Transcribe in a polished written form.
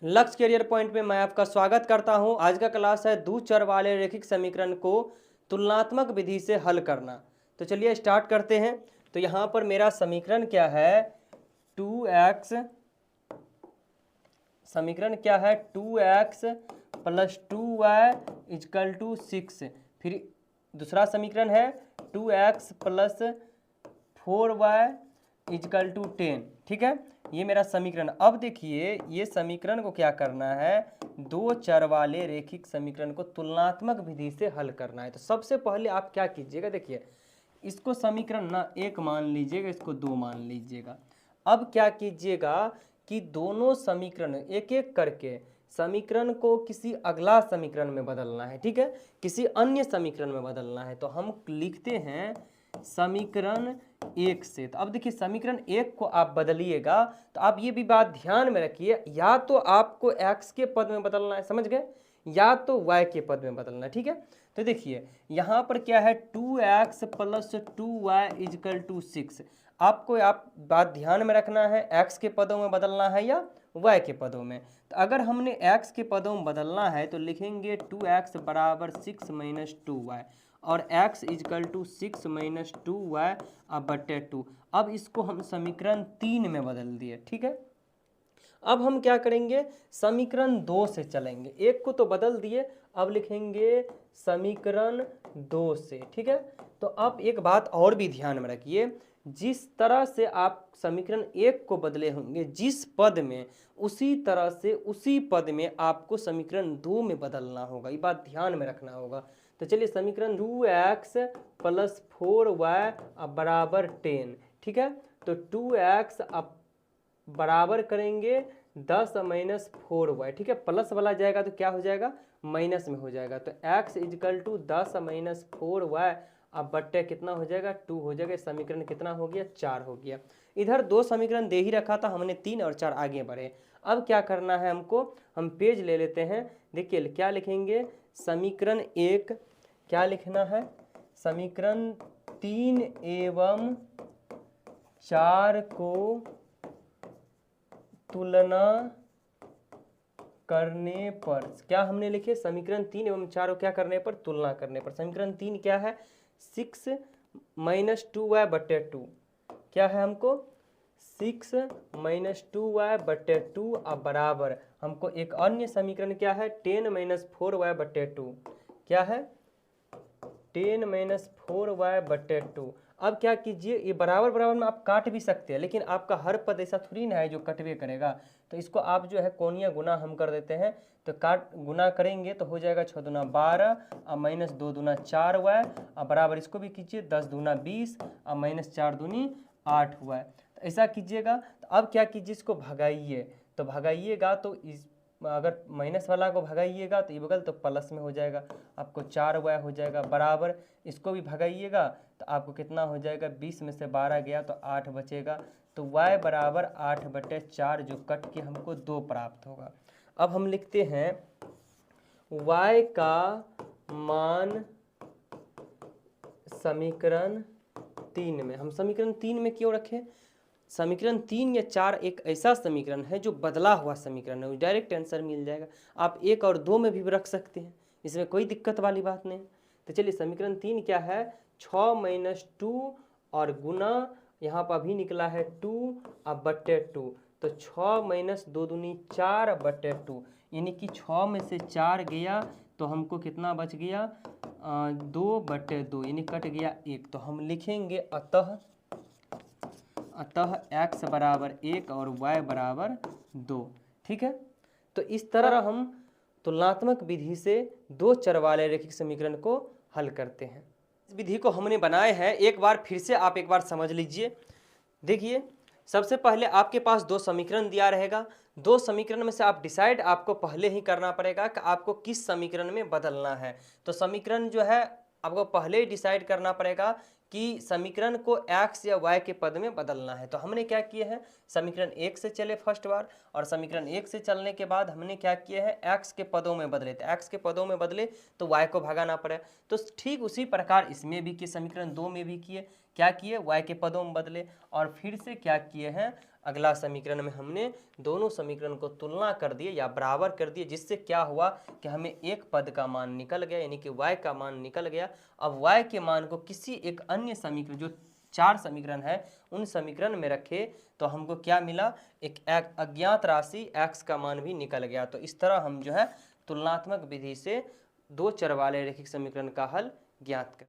लक्ष्य career point में मैं आपका स्वागत करता हूं। आज का क्लास है दो चर वाले रैखिक समीकरण को तुलनात्मक विधि से हल करना। तो चलिए स्टार्ट करते हैं। तो यहाँ पर मेरा समीकरण क्या है 2x, समीकरण क्या है 2x plus 2y is equal to 6। फिर दूसरा समीकरण है 2x plus 4y is equal to 10। ठीक है, ये मेरा समीकरण। अब देखिए ये समीकरण को क्या करना है, दो चर वाले रैखिक समीकरण को तुलनात्मक विधि से हल करना है। तो सबसे पहले आप क्या कीजिएगा, देखिए इसको समीकरण ना एक मान लीजिएगा, इसको दो मान लीजिएगा। अब क्या कीजिएगा कि दोनों समीकरण एक एक करके समीकरण को किसी अगला समीकरण में बदलना है। ठीक है, किसी अन्य समीकरण में बदलना है। तो हम लिखते हैं समीकरण एक से। तो अब देखिए समीकरण एक को आप बदलिएगा तो आप ये भी बात ध्यान में रखिए, या तो आपको x के पद में बदलना है, समझ गए, या तो y के पद में बदलना है। ठीक है, तो देखिए यहाँ पर क्या है 2x plus 2y is equal to 6। आपको आप बात ध्यान में रखना है, x के पदों में बदलना है या y के पदों में। तो अगर हमने x के पदों में बदलना है तो लिखेंगे 2x बराबर 6 माइनस 2y और x is equal to 6 minus 2y अब बटे 2। अब इसको हम समीकरण 3 में बदल दिए। ठीक है, अब हम क्या करेंगे, समीकरण 2 से चलेंगे। एक को तो बदल दिए, अब लिखेंगे समीकरण 2 से। ठीक है, तो अब एक बात और भी ध्यान में रखिए, जिस तरह से आप समीकरण एक को बदले होंगे जिस पद में, उसी तरह से उसी पद में आपको समीकरण 2 में बदलना होगा। ये बात ध्यान में रखना होगा। तो चलिए समीकरण 2x प्लस 4y अब बराबर 10। ठीक है, तो 2x अब बराबर करेंगे 10 माइनस 4y। ठीक है, प्लस वाला जाएगा तो क्या हो जाएगा, माइनस में हो जाएगा। तो x is equal to 10 minus 4y अब बट्टे कितना हो जाएगा, 2 हो जाएगा। समीकरण कितना हो गया, 4 हो गया। इधर दो समीकरण दे ही रखा था हमने, 3 और 4 आगे बढ़े। अब क्या करना है हमको, हम पेज ले लेते हैं। देखिए क्या लिखेंगे, समीकरण एक क्या लिखना है, समीकरण 3 एवं 4 को तुलना करने पर, क्या हमने लिखे, समीकरण 3 एवं 4 को क्या करने पर, तुलना करने पर। समीकरण 3 क्या है, 6 माइनस 2y बटे 2, क्या है हमको 6 माइनस 2y बटे 2 अब बराबर हमको एक अन्य समीकरण क्या है 10 माइनस 4y बटे 2, क्या है 10 माइनस 4y बटे 2। अब क्या कीजिए, ये बराबर बराबर में आप काट भी सकते हैं, लेकिन आपका हर पद ऐसा थोड़ी ना है जो कटवे करेगा। तो इसको आप जो है कोणीय गुना हम कर देते हैं। तो काट गुना करेंगे तो हो जाएगा 6 दूना 12 और माइनस 2 दूना 4y और बराबर इसको भी कीजिए 10 दूना 20 और माइनस 4 दूनी 8y। तो ऐसा कीजिएगा। तो अब क्या कीजिए, इसको भगाइए। तो भगाइएगा तो इस, अगर माइनस वाला को भगाइएगा तो ये बगल तो प्लस में हो जाएगा, आपको 4y हो जाएगा बराबर। इसको भी भगाइएगा तो आपको कितना हो जाएगा, 20 में से 12 गया तो 8 बचेगा। तो y बराबर 8 बटे 4 जो कट के हमको 2 प्राप्त होगा। अब हम लिखते हैं y का मान समीकरण 3 में। हम समीकरण 3 में क्यों रखें, समीकरण 3 या 4 एक ऐसा समीकरण है जो बदला हुआ समीकरण है, डायरेक्ट आंसर मिल जाएगा। आप 1 और 2 में भी रख सकते हैं, इसमें कोई दिक्कत वाली बात नहीं। तो चलिए समीकरण 3 क्या है, 6 माइनस 2 और गुना यहाँ पर अभी निकला है 2 अब बटे 2। तो 6 माइनस 2 दूनी 4 बटे 2, यानी कि 6 में से 4 गया तो हमको कितना बच गया, 2 बटे 2, यानी कट गया 1। तो हम लिखेंगे अतः x बराबर 1 और y बराबर 2। ठीक है, तो इस तरह हम तुलनात्मक विधि से दो चर वाले रैखिक समीकरण को हल करते हैं। इस विधि को हमने बनाए हैं, एक बार फिर से आप एक बार समझ लीजिए। देखिए सबसे पहले आपके पास दो समीकरण दिया रहेगा, दो समीकरण में से आप डिसाइड आपको पहले ही करना पड़ेगा कि आपको किस समीकरण में बदलना है। तो समीकरण जो है आपको पहले ही डिसाइड करना पड़ेगा कि समीकरण को x या y के पद में बदलना है। तो हमने क्या किए हैं, समीकरण 1 से चले फर्स्ट बार, और समीकरण 1 से चलने के बाद हमने क्या किए हैं, x के पदों में बदले। तो x के पदों में बदले तो y को भगाना पड़े। तो ठीक उसी प्रकार इसमें भी किए, समीकरण 2 में भी किए। क्या किए, y के पदों में बदले, और फिर से क्या किए हैं, अगला समीकरण में हमने दोनों समीकरण को तुलना कर दिए या बराबर कर दिए, जिससे क्या हुआ कि हमें एक पद का मान निकल गया, यानी कि y का मान निकल गया। अब y के मान को किसी एक अन्य समीकरण, जो 4 समीकरण है उन समीकरण में रखे तो हमको क्या मिला, एक अज्ञात राशि x का मान भी निकल गया। तो इस तरह हम जो है तुलनात्मक विधि से 2 चर वाले रैखिक समीकरण का हल ज्ञात करें।